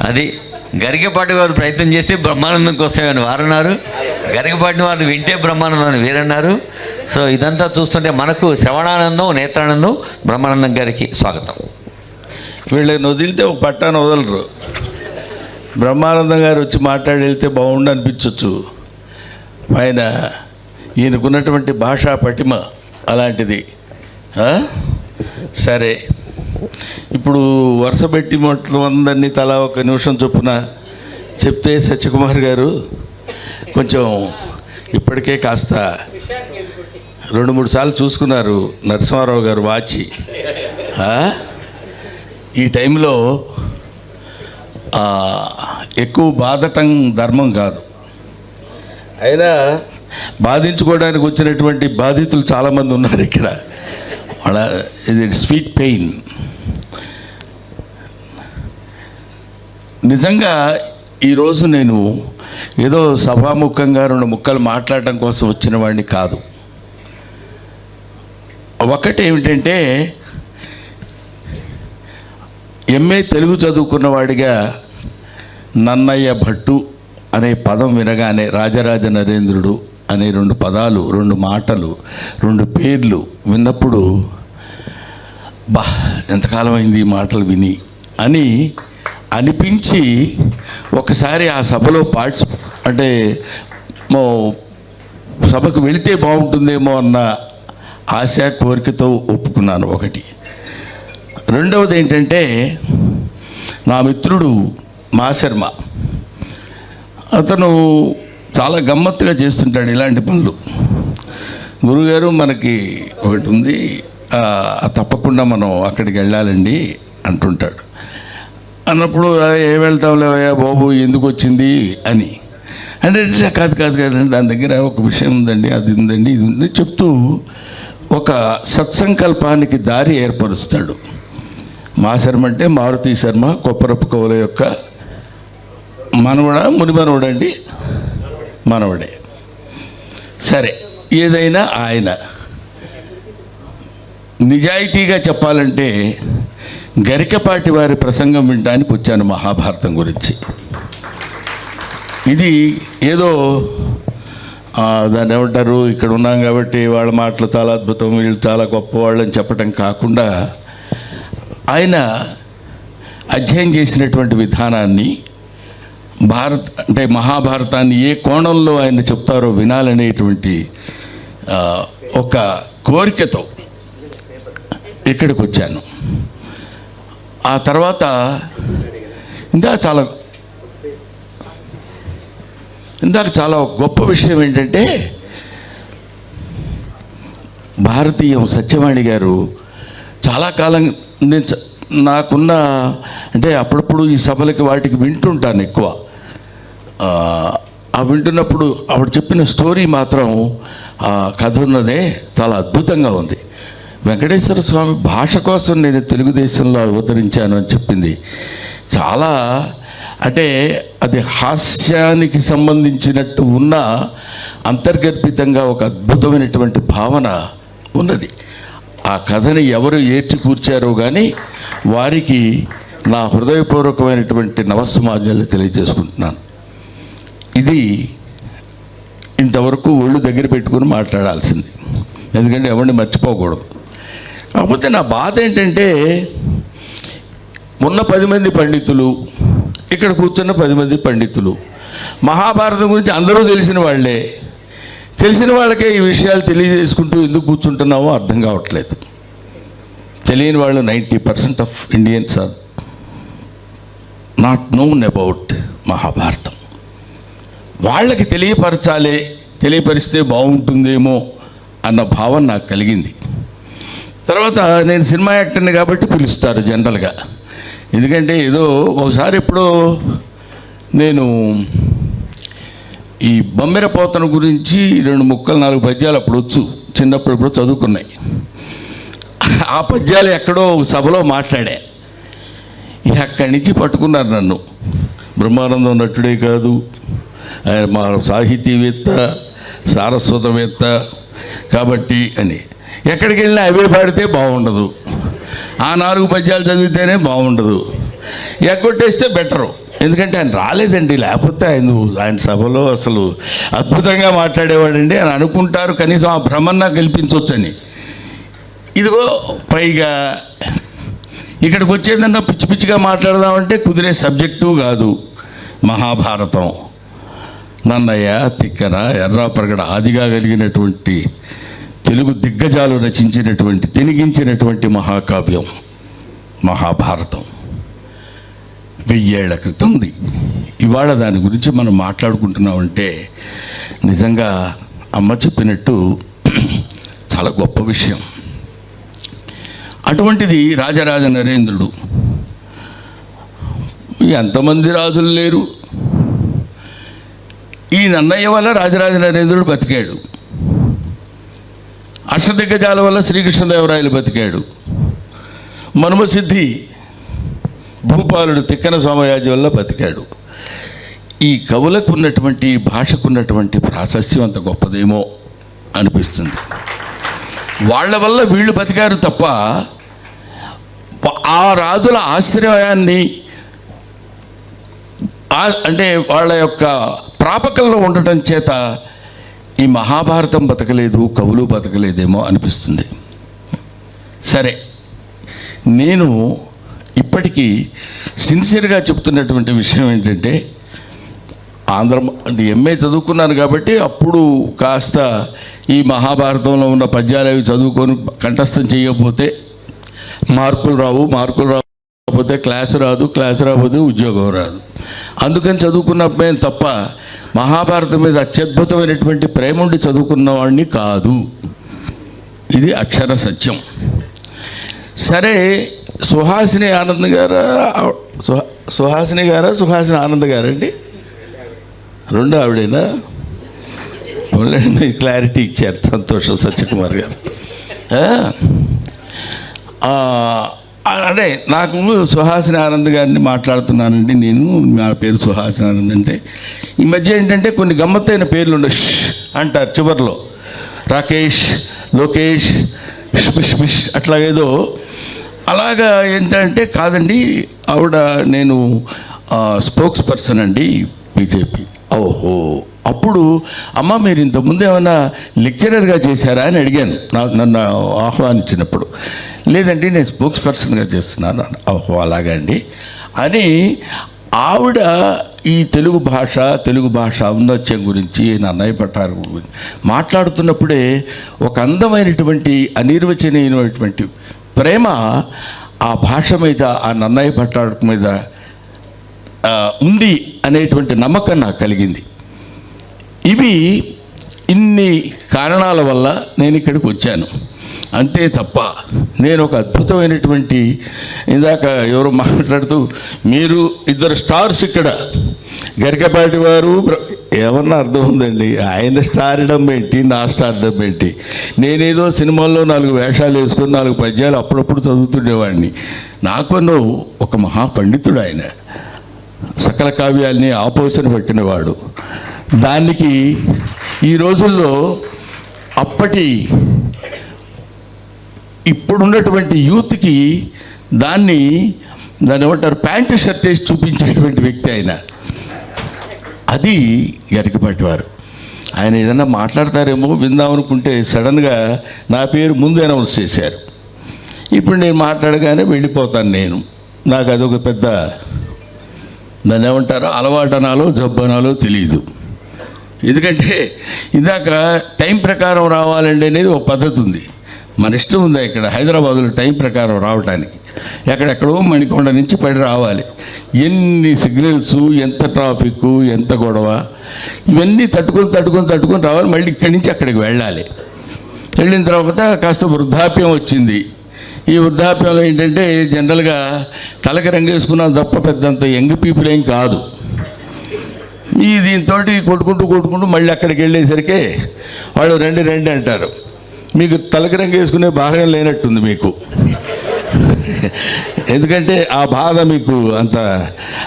అది గరికపాటి వారు ప్రయత్నం చేస్తే బ్రహ్మానందం కోసమని వారన్నారు, గరికపాటి వారు వింటే బ్రహ్మానందం అని వీరన్నారు. సో ఇదంతా చూస్తుంటే మనకు శ్రవణానందం, నేత్రానందం, బ్రహ్మానందం గారికి స్వాగతం. వీళ్ళని వదిలితే ఒక పట్టాన్ని వదలరు. బ్రహ్మానందం గారు వచ్చి మాట్లాడి వెళ్తే బాగుండు అనిపించవచ్చు. ఆయన ఈయనకున్నటువంటి భాషా పటిమ అలాంటిది. సరే, ఇప్పుడు వరుస పెట్టి మొత్తం అందరినీ తలా ఒక నిమిషం చొప్పున చెప్తే సత్యకుమార్ గారు కొంచెం ఇప్పటికే కాస్త 2-3 సార్లు చూసుకున్నారు నరసింహారావు గారు వాచి. ఈ టైంలో ఎక్కువ బాధటం ధర్మం కాదు. అయినా బాధించుకోవడానికి వచ్చినటువంటి బాధితులు చాలామంది ఉన్నారు ఇక్కడ. వాళ్ళ ఇది స్వీట్ పెయిన్. నిజంగా ఈరోజు నేను ఏదో సభాముఖంగా 2 ముక్కలు మాట్లాడటం కోసం వచ్చిన వాడిని కాదు. ఒకటి ఏమిటంటే, ఎంఏ తెలుగు చదువుకున్నవాడిగా నన్నయ్య భట్టు అనే పదం వినగానే రాజరాజ నరేంద్రుడు అనే 2 పదాలు, 2 మాటలు, 2 పేర్లు విన్నప్పుడు ఎంతకాలం అయింది ఈ మాటలు విని అని అనిపించి ఒకసారి ఆ సభలో అంటే సభకు వెళితే బాగుంటుందేమో అన్న ఆశ, కోరికతో ఒప్పుకున్నాను. ఒకటి. రెండవది ఏంటంటే, నా మిత్రుడు మాశర్మ, అతను చాలా గమ్మత్తుగా చేస్తుంటాడు ఇలాంటి పనులు. గురుగారు మనకి ఒకటి ఉంది, తప్పకుండా మనం అక్కడికి వెళ్ళాలండి అంటుంటాడు. అన్నప్పుడు ఏం వెళ్తాంలే బాబు, ఎందుకు వచ్చింది అని అంటే, కాదు దాని దగ్గర ఒక విషయం ఉందండి, అది ఉందండి, ఇది ఉంది చెప్తూ ఒక సత్సంకల్పానికి దారి ఏర్పరుస్తాడు. మా శర్మ అంటే మారుతి శర్మ, కొప్పరపు కవుల యొక్క మునిమనవడండి, మనవడే. సరే, ఏదైనా ఆయన నిజాయితీగా చెప్పాలంటే గరికపాటి వారి ప్రసంగం వినడానికి వచ్చాను మహాభారతం గురించి. ఇది ఏదో దాన్ని ఏమంటారు, ఇక్కడ ఉన్నాం కాబట్టి వాళ్ళ మాటలు చాలా అద్భుతం, వీళ్ళు చాలా గొప్పవాళ్ళు అని చెప్పడం కాకుండా, ఆయన అధ్యయనం చేసినటువంటి విధానాన్ని, అంటే మహాభారతాన్ని ఏ కోణంలో ఆయన చెప్తారో వినాలనేటువంటి ఒక కోరికతో ఇక్కడికి వచ్చాను. ఆ తర్వాత ఇందాక చాలా గొప్ప విషయం ఏంటంటే, భారతీయం సత్యవాణి గారు చాలా కాలం నాకున్న, అంటే అప్పుడప్పుడు ఈ సభలకి వాటికి వింటుంటాను ఎక్కువ. ఆ వింటున్నప్పుడు ఆవిడ చెప్పిన స్టోరీ మాత్రం, కథ ఉన్నదే చాలా అద్భుతంగా ఉంది. వెంకటేశ్వర స్వామి భాష కోసం నేను తెలుగుదేశంలో అవతరించాను అని చెప్పింది. చాలా, అంటే అది హాస్యానికి సంబంధించినట్టు ఉన్న అంతర్గర్భితంగా ఒక అద్భుతమైనటువంటి భావన ఉన్నది. ఆ కథని ఎవరు ఏర్చి కూర్చారో కానీ వారికి నా హృదయపూర్వకమైనటువంటి నమస్సుమాన్యాలు తెలియజేసుకుంటున్నాను. ఇది ఇంతవరకు ఒళ్ళు దగ్గర పెట్టుకుని మాట్లాడాల్సింది, ఎందుకంటే ఎవరిని మర్చిపోకూడదు. కాకపోతే నా బాధ ఏంటంటే, ఉన్న 10 మంది పండితులు, ఇక్కడ కూర్చున్న 10 మంది పండితులు, మహాభారతం గురించి అందరూ తెలిసిన వాళ్ళే, తెలిసిన వాళ్ళకే ఈ విషయాలు తెలియజేసుకుంటూ ఎందుకు కూర్చుంటున్నామో అర్థం కావట్లేదు. తెలియని వాళ్ళు 90% of Indians are not known about Mahabharatam. వాళ్ళకి తెలియపరిస్తే బాగుంటుందేమో అన్న భావన నాకు కలిగింది. తర్వాత నేను సినిమా యాక్టర్ని కాబట్టి పిలుస్తారు జనరల్గా, ఎందుకంటే ఏదో ఒకసారి ఎప్పుడో నేను ఈ బొమ్మెరపోతన గురించి 2 ముక్కలు 4 పద్యాలు అప్పుడు వచ్చు, చిన్నప్పుడు చదువుకున్నాయి. ఆ పద్యాలు ఎక్కడో సభలో మాట్లాడా. అక్కడి నుంచి పట్టుకున్నారు నన్ను. బ్రహ్మానందం నటుడే కాదు, ఆయన మా సాహితీవేత్త, సారస్వతవేత్త కాబట్టి అని. ఎక్కడికి వెళ్ళినా అవే పాడితే బాగుండదు, ఆ 4 పద్యాలు చదివితేనే బాగుండదు, ఎగ్గొట్టేస్తే బెటరు ఎందుకంటే ఆయన రాలేదండి, లేకపోతే ఆయన సభలో అసలు అద్భుతంగా మాట్లాడేవాడండి అని అనుకుంటారు. కనీసం ఆ భ్రమన్నా కల్పించవచ్చని. ఇదిగో పైగా ఇక్కడికి వచ్చేదన్నా పిచ్చి పిచ్చిగా మాట్లాడదామంటే కుదిరే సబ్జెక్టు కాదు. మహాభారతం నన్నయ్య, తిక్కన, ఎర్రాప్రగడ ఆదిగా కలిగినటువంటి తెలుగు దిగ్గజాలు రచించినటువంటి, తెనిగించినటువంటి మహాకావ్యం మహాభారతం 1000 ఏళ్ల క్రితంది. ఇవాళ దాని గురించి మనం మాట్లాడుకుంటున్నామంటే నిజంగా అమ్మ చెప్పినట్టు చాలా గొప్ప విషయం. అటువంటిది రాజరాజ నరేంద్రుడు. ఎంతమంది రాజులు లేరు. ఈ నన్నయ్య వల్ల రాజరాజ నరేంద్రుడు బతికాడు. అష్టదిగ్గజాల వల్ల శ్రీకృష్ణదేవరాయలు బతికాడు. మనుమసిద్ధి భూపాలుడు తిక్కన సోమయాజి వల్ల బతికాడు. ఈ కవులకు ఉన్నటువంటి, భాషకు ఉన్నటువంటి ప్రాశస్త్యం అంత గొప్పదేమో అనిపిస్తుంది. వాళ్ళ వల్ల వీళ్ళు బతికారు తప్ప ఆ రాజుల ఆశ్రయాన్ని అంటే వాళ్ళ యొక్క ప్రాపకంలో ఉండటం చేత ఈ మహాభారతం బతకలేదు, కవులు బతకలేదేమో అనిపిస్తుంది. సరే, నేను ఇప్పటికీ సిన్సియర్గా చెప్తున్నటువంటి విషయం ఏంటంటే, అంటే ఎంఏ చదువుకున్నాను కాబట్టి అప్పుడు కాస్త ఈ మహాభారతంలో ఉన్న పద్యాలు అవి చదువుకొని కంఠస్థం చేయకపోతే మార్కులు రాకపోతే క్లాస్ రాకపోతే ఉద్యోగం రాదు. అందుకని చదువుకున్నప్పుడే తప్ప మహాభారతం మీద అత్యద్భుతమైనటువంటి ప్రేమ ఉండి చదువుకున్న వాడిని కాదు. ఇది అక్షర సత్యం. సరే, సుహాసిని ఆనంద్ గారా, సుహాసిని ఆనంద్ గారండి, రెండు ఆవిడైనా క్లారిటీ ఇచ్చారు, సంతోషం. సత్యకుమార్ గారు అంటే నాకు సుహాసిని ఆనంద్ గారిని మాట్లాడుతున్నానండి నేను. నా పేరు సుహాసిని ఆనంద్. అంటే ఈ మధ్య ఏంటంటే కొన్ని గమ్మత్తైన పేర్లు ఉండే అంటారు చివరిలో, రాకేష్, లోకేష్, మిష్ అట్లాగేదో. అలాగా ఏంటంటే కాదండి, ఆవిడ నేను స్పోక్స్ పర్సన్ అండి బీజేపీ. ఓహో, అప్పుడు అమ్మ మీరు ఇంతకుముందు ఏమైనా లెక్చరర్గా చేశారా అని అడిగాను నన్ను ఆహ్వానించినప్పుడు. లేదండి నేను స్పోక్స్ పర్సన్గా చేస్తున్నాను. ఓహో అలాగా అండి అని ఆవిడ ఈ తెలుగు భాష ఔన్నత్యం గురించి, నన్నయ్య భట్టారు గురించి మాట్లాడుతున్నప్పుడే ఒక అందమైనటువంటి అనిర్వచనీయమైనటువంటి ప్రేమ ఆ భాష మీద, ఆ నన్నయ్య భట్టారు మీద ఉంది అనేటువంటి నమ్మకం నాకు కలిగింది. ఇవి ఇన్ని కారణాల వల్ల నేను ఇక్కడికి వచ్చాను అంతే తప్ప నేను ఒక అద్భుతమైనటువంటి, ఇందాక ఎవరో మాట్లాడుతూ మీరు ఇద్దరు స్టార్స్ ఇక్కడ, గరికపాటి వారు ఏమన్నా అర్థం ఉందండి. ఆయన స్టార్డం ఏంటి, నా స్టార్డం ఏంటి? నేనేదో సినిమాల్లో 4 వేషాలు వేసుకొని 4 పద్యాలు అప్పుడప్పుడు చదువుతుండేవాడిని. నాకును ఒక మహాపండితుడు ఆయన, సకల కావ్యాల్ని ఆపోసన పెట్టినవాడు. దానికి ఈ రోజుల్లో ఇప్పుడున్నటువంటి యూత్కి దాన్ని ఏమంటారు, ప్యాంటు షర్ట్ వేసి చూపించేటువంటి వ్యక్తి ఆయన. అది గరికపాటి వారు. ఆయన ఏదన్నా మాట్లాడతారేమో విందామనుకుంటే సడన్గా నా పేరు ముందు అనౌన్స్ చేశారు. ఇప్పుడు నేను మాట్లాడగానే వెళ్ళిపోతాను. నాకు అదొక పెద్ద దాన్ని ఏమంటారో అలవాటనాలో జబ్బనాలో తెలియదు. ఎందుకంటే ఇందాక టైం ప్రకారం రావాలండి అనేది ఒక పద్ధతి ఉంది. మన ఇష్టం ఉందా ఇక్కడ హైదరాబాదులో టైం ప్రకారం రావడానికి? ఎక్కడెక్కడో మణికొండ నుంచి పడి రావాలి. ఎన్ని సిగ్నల్స్, ఎంత ట్రాఫిక్, ఎంత గొడవ, ఇవన్నీ తట్టుకొని రావాలి. మళ్ళీ ఇక్కడి నుంచి అక్కడికి వెళ్ళాలి. వెళ్ళిన తర్వాత కాస్త వృద్ధాప్యం వచ్చింది. ఈ వృద్ధాప్యంలో ఏంటంటే జనరల్గా తలకి రంగేసుకున్నాం తప్ప పెద్దంత యంగ్ పీపుల్ ఏం కాదు. ఈ దీంతో కొట్టుకుంటూ మళ్ళీ అక్కడికి వెళ్ళేసరికి వాళ్ళు రండి అంటారు. మీకు తలకి రంగు వేసుకునే భాగం లేనట్టుంది మీకు. ఎందుకంటే ఆ బాధ మీకు అంత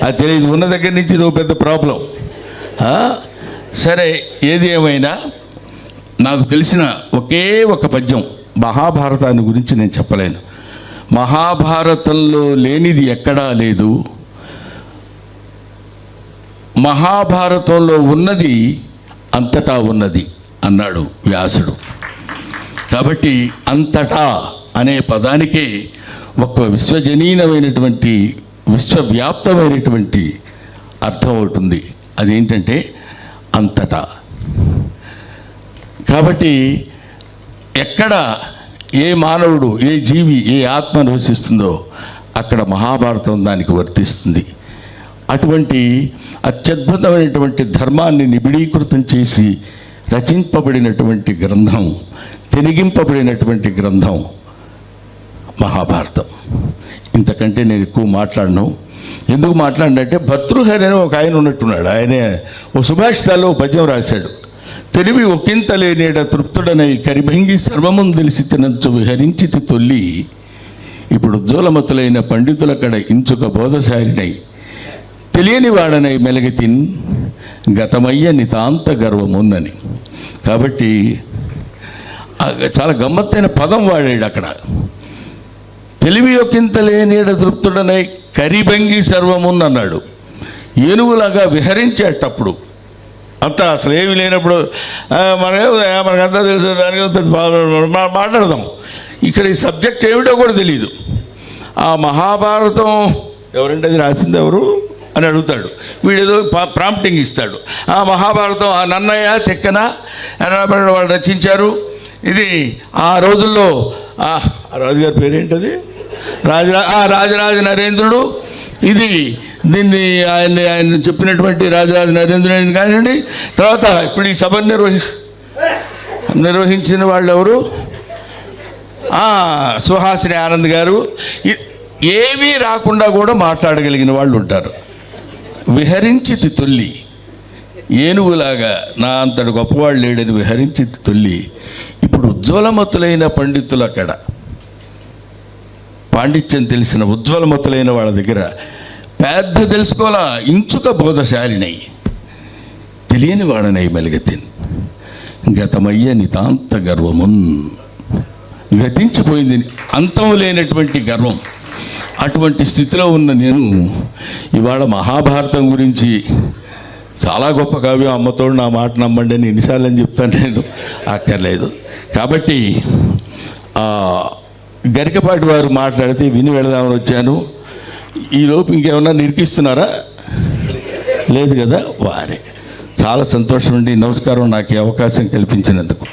అది తెలియదు. ఉన్న దగ్గర నుంచి ఇది ఒక పెద్ద ప్రాబ్లం. సరే, ఏది ఏమైనా నాకు తెలిసిన ఒకే ఒక పద్యం మహాభారతాన్ని గురించి నేను చెప్పలేను. మహాభారతంలో లేనిది ఎక్కడా లేదు. మహాభారతంలో ఉన్నది అంతటా ఉన్నది అన్నాడు వ్యాసుడు. కాబట్టి అంతటా అనే పదానికే ఒక విశ్వజనీనమైనటువంటి విశ్వవ్యాప్తమైనటువంటి అర్థం అవుతుంది. అదేంటంటే అంతటా. కాబట్టి ఎక్కడ ఏ మానవుడు, ఏ జీవి, ఏ ఆత్మ నివసిస్తుందో అక్కడ మహాభారతం దానికి వర్తిస్తుంది. అటువంటి అత్యద్భుతమైనటువంటి ధర్మాన్ని నిబిడీకృతం చేసి రచింపబడినటువంటి గ్రంథం, తెనిగింపబడినటువంటి గ్రంథం మహాభారతం. ఇంతకంటే నేను ఎక్కువ మాట్లాడను. ఎందుకు మాట్లాడినంటే భర్తృహరి అని ఒక ఆయన ఉన్నట్టున్నాడు. ఆయనే ఓ సుభాషితాల్లో పద్యం రాశాడు. తెలివి ఒకంత లేనేడ తృప్తుడనై కరిభంగి సర్వమును తెలిసి తినంచు విహరించితి తొల్లి, ఇప్పుడు ఉజ్వలమతులైన పండితుల కడ ఇంచుక బోధశారినై తెలియని వాడనై మెలగితిన్ గతమయ్య నితాంత గర్వమున్నని. కాబట్టి చాలా గమ్మత్తైన పదం వాడాడు అక్కడ. తెలివి ఒకంత లేనేడ తృప్తుడనై కరిభంగి సర్వమున్ అన్నాడు. ఏనుగులాగా విహరించేటప్పుడు అంతా అసలు ఏమి లేనప్పుడు మనకంతా తెలుసు, దానికి పెద్ద మాట్లాడదాం. ఇక్కడ ఈ సబ్జెక్ట్ ఏమిటో కూడా తెలియదు. ఆ మహాభారతం ఎవరంటే అది రాసింది ఎవరు అని అడుగుతాడు. వీడేదో ప్రాంప్టింగ్ ఇస్తాడు. ఆ మహాభారతం ఆ నన్నయ్య తెక్కన వాళ్ళు రచించారు. ఇది ఆ రోజుల్లో ఆ రాజుగారి పేరేంటది, రాజరాజ నరేంద్రుడు. ఇది దీన్ని ఆయన చెప్పినటువంటి రాజరాజ నరేంద్రుడు కానివ్వండి. తర్వాత ఇప్పుడు ఈ సభను నిర్వహించిన వాళ్ళు ఎవరు, సుహాసిని ఆనంద్ గారు. ఏమీ రాకుండా కూడా మాట్లాడగలిగిన వాళ్ళు ఉంటారు. విహరించి తొల్లి, ఏనుగులాగా నా అంతటి గొప్పవాళ్ళు లేడని విహరించి తొల్లి. ఇప్పుడు ఉజ్వలమతులైన పండితులు అక్కడ, పాండిత్యం తెలిసిన ఉజ్వలమతులైన వాళ్ళ దగ్గర పెద్ద తెలుసుకోవాలా ఇంచుక బోధశాలినై తెలియని వాడనై మెలగతిన్ గతమయ్య నితాంత గర్వమున్. గతించిపోయింది, అంతం లేనటువంటి గర్వం. అటువంటి స్థితిలో ఉన్న నేను ఇవాళ మహాభారతం గురించి చాలా గొప్ప కావ్యం, అమ్మతోడు నా మాట నమ్మండి అని ఎన్నిసార్లు అని చెప్తాను నేను, అక్కర్లేదు. కాబట్టి గరికపాటి వారు మాట్లాడితే విని వెళదామని వచ్చాను. ఈలోపు ఇంకేమన్నా నిరికిస్తున్నారా? లేదు కదా. వారే చాలా సంతోషం అండి. నమస్కారం, నాకు ఈ అవకాశం కల్పించినందుకు.